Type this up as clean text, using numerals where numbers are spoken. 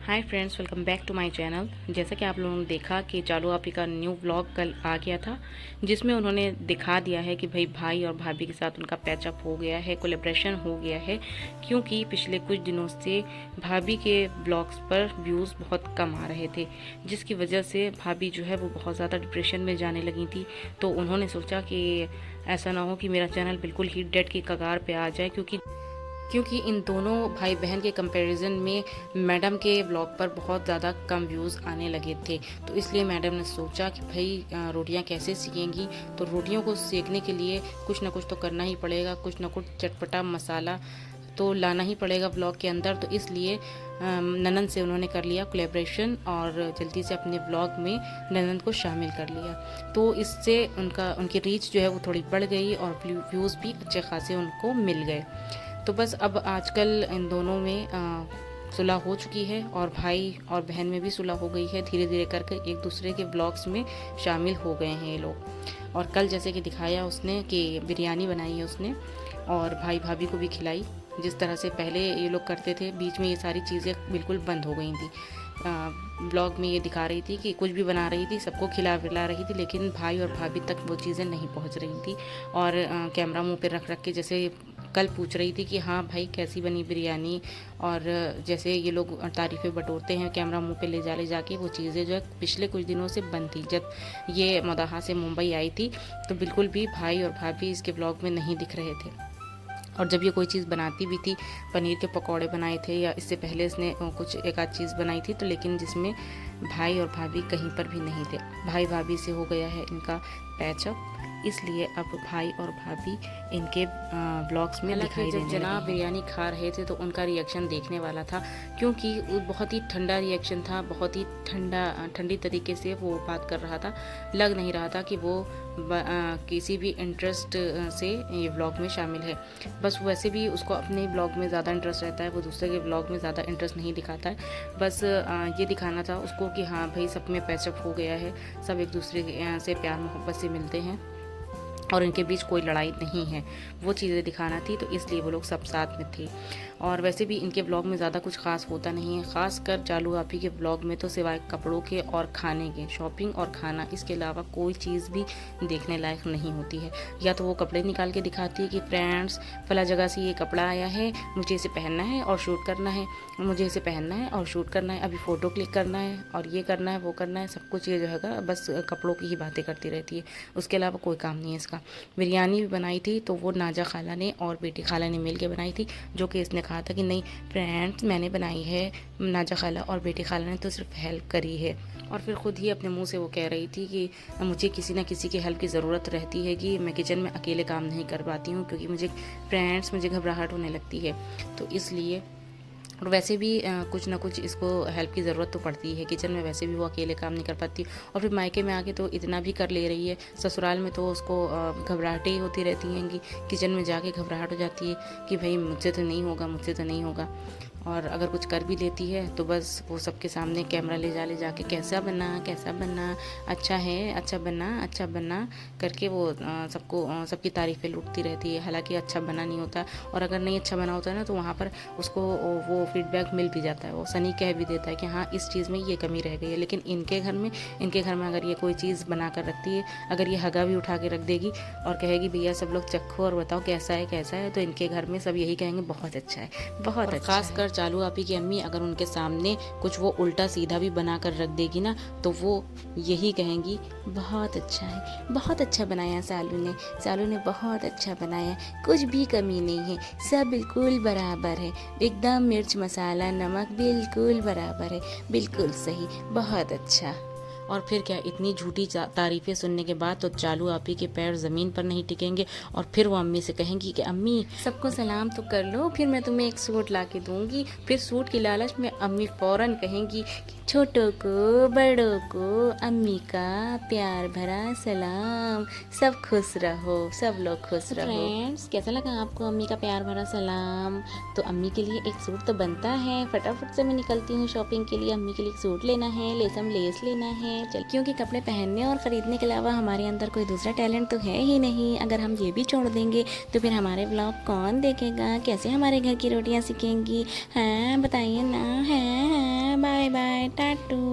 Hi friends, welcome back to my channel. जैसा कि आप लोगों ने देखा कि चालू आपी का न्यू व्लॉग कल आ गया था, जिसमें उन्होंने दिखा दिया है कि भाई और भाभी के साथ उनका पैचअप हो गया है, कोलेब्रेशन हो गया है। क्योंकि पिछले कुछ दिनों से भाभी के ब्लॉग्स पर व्यूज़ बहुत कम आ रहे थे, जिसकी वजह से भाभी जो है वो बहुत ज़्यादा डिप्रेशन में जाने लगी थी। तो उन्होंने सोचा कि ऐसा ना हो कि मेरा चैनल बिल्कुल ही डेड की कगार पे आ जाए, क्योंकि इन दोनों भाई बहन के कंपैरिजन में मैडम के ब्लॉग पर बहुत ज़्यादा कम व्यूज़ आने लगे थे। तो इसलिए मैडम ने सोचा कि भाई रोटियां कैसे सेकेंगी, तो रोटियों को सेकने के लिए कुछ ना कुछ तो करना ही पड़ेगा, कुछ ना कुछ चटपटा मसाला तो लाना ही पड़ेगा ब्लॉग के अंदर। तो इसलिए ननंद से उन्होंने कर लिया कोलैबोरेशन और जल्दी से अपने ब्लॉग में ननंद को शामिल कर लिया। तो इससे उनकी रीच जो है वो थोड़ी बढ़ गई और व्यूज़ भी अच्छे खासे उनको मिल गए। तो बस अब आजकल इन दोनों में सुलह हो चुकी है और भाई और बहन में भी सुलह हो गई है। धीरे धीरे करके एक दूसरे के ब्लॉग्स में शामिल हो गए हैं ये लोग। और कल जैसे कि दिखाया उसने कि बिरयानी बनाई है उसने और भाई भाभी को भी खिलाई। जिस तरह से पहले ये लोग करते थे, बीच में ये सारी चीज़ें बिल्कुल बंद हो गई थी। ब्लॉग में ये दिखा रही थी कि कुछ भी बना रही थी, सबको खिला पिला रही थी, लेकिन भाई और भाभी तक वो चीज़ें नहीं पहुंच रही थी। और कैमरा मुंह पे रख रख के जैसे कल पूछ रही थी कि हाँ भाई कैसी बनी बिरयानी। और जैसे ये लोग तारीफ़ें बटोरते हैं कैमरा मुंह पे ले जाके, वो चीज़ें जो है पिछले कुछ दिनों से बंद थी। जब ये मदाहा से मुंबई आई थी तो बिल्कुल भी भाई और भाभी इसके ब्लॉग में नहीं दिख रहे थे। और जब ये कोई चीज़ बनाती भी थी, पनीर के पकौड़े बनाए थे या इससे पहले इसने कुछ एक आध चीज़ बनाई थी, तो लेकिन जिसमें भाई और भाभी कहीं पर भी नहीं थे। भाई भाभी से हो गया है इनका पैचअप, इसलिए अब भाई और भाभी इनके ब्लॉग्स में दिखाई देने लगे। जनाब बिरयानी खा रहे थे तो उनका रिएक्शन देखने वाला था, क्योंकि वो बहुत ही ठंडा रिएक्शन था, बहुत ही ठंडी तरीके से वो बात कर रहा था। लग नहीं रहा था कि वो किसी भी इंटरेस्ट से ये ब्लॉग में शामिल है। बस वैसे भी उसको अपने ब्लॉग में ज़्यादा इंटरेस्ट रहता है, वो दूसरे के ब्लॉग में ज़्यादा इंटरेस्ट नहीं दिखाता है। बस ये दिखाना था उसको कि हाँ भाई सब में पैचअप हो गया है, सब एक दूसरे से प्यार मोहब्बत से मिलते हैं और इनके बीच कोई लड़ाई नहीं है, वो चीज़ें दिखाना थी। तो इसलिए वो लोग सब साथ में थे। और वैसे भी इनके ब्लॉग में ज़्यादा कुछ खास होता नहीं है, ख़ासकर चालू आपी के ब्लॉग में तो सिवाय कपड़ों के और खाने के, शॉपिंग और खाना, इसके अलावा कोई चीज़ भी देखने लायक नहीं होती है। या तो वो कपड़े निकाल के दिखाती है कि फ्रेंड्स फला जगह से ये कपड़ा आया है, मुझे इसे पहनना है और शूट करना है, मुझे इसे पहनना है और शूट करना है, अभी फ़ोटो क्लिक करना है और ये करना है वो करना है, सब कुछ ये जो है बस कपड़ों की ही बातें करती रहती है। उसके अलावा कोई काम नहीं है इसका। बिरयानी भी बनाई थी तो वो नाजा खाला ने और बेटी खाला ने मिल के बनाई थी, जो कि इसने कहा था कि नहीं फ्रेंड्स मैंने बनाई है, नाजा खाला और बेटी खाला ने तो सिर्फ हेल्प करी है। और फिर खुद ही अपने मुंह से वो कह रही थी कि मुझे किसी ना किसी की हेल्प की ज़रूरत रहती है, कि मैं किचन में अकेले काम नहीं कर पाती हूँ, क्योंकि मुझे घबराहट होने लगती है। तो इसलिए और वैसे भी कुछ ना कुछ इसको हेल्प की ज़रूरत तो पड़ती है किचन में, वैसे भी वो अकेले काम नहीं कर पाती। और फिर मायके में आके तो इतना भी कर ले रही है, ससुराल में तो उसको घबराहटें ही होती रहती हैं कि किचन में जाके घबराहट हो जाती है कि भाई मुझसे तो नहीं होगा, मुझसे तो नहीं होगा। और अगर कुछ कर भी लेती है तो बस वो सबके सामने कैमरा ले जाके कैसा बना, अच्छा है, अच्छा बना करके वो सबकी तारीफ़ें लूटती रहती है। हालांकि अच्छा बना नहीं होता, और अगर नहीं अच्छा बना होता है ना तो वहाँ पर उसको वो फीडबैक मिल भी जाता है, वो सनी कह भी देता है कि हाँ इस चीज़ में ये कमी रह गई है। लेकिन इनके घर में अगर ये कोई चीज़ बना कर रखती है, अगर ये हगा भी उठा के रख देगी और कहेगी भैया सब लोग चखो और बताओ कैसा है, तो इनके घर में सब यही कहेंगे बहुत अच्छा है, बहुत अच्छा। खासकर चालू आपी की अम्मी अगर उनके सामने कुछ वो उल्टा सीधा भी बना कर रख देगी ना तो वो यही कहेंगी बहुत अच्छा है, बहुत अच्छा बनाया सालू ने बहुत अच्छा बनाया, कुछ भी कमी नहीं है, सब बिल्कुल बराबर है, एकदम मिर्च मसाला नमक बिल्कुल बराबर है, बिल्कुल सही, बहुत अच्छा। और फिर क्या, इतनी झूठी तारीफ़ें सुनने के बाद तो चालू आपी के पैर ज़मीन पर नहीं टिकेंगे और फिर वो अम्मी से कहेंगी कि अम्मी सबको सलाम तो कर लो, फिर मैं तुम्हें एक सूट ला के दूँगी। फिर सूट की लालच में अम्मी फ़ौरन कहेंगी कि छोटों को बड़ों को अम्मी का प्यार भरा सलाम, सब खुश रहो, सब लोग खुश रहो। फ्रेंड्स कैसा लगा आपको अम्मी का प्यार भरा सलाम? तो अम्मी के लिए एक सूट तो बनता है, फटाफट से मैं निकलती हूँ शॉपिंग के लिए। अम्मी के लिए एक सूट लेना है, लेस लेना है, चल, क्योंकि कपड़े पहनने और ख़रीदने के अलावा हमारे अंदर कोई दूसरा टैलेंट तो है ही नहीं। अगर हम ये भी छोड़ देंगे तो फिर हमारे ब्लॉग कौन देखेगा, कैसे हमारे घर की रोटियां सीखेंगी? हाँ बताइए ना। हाँ बाय। टाटू।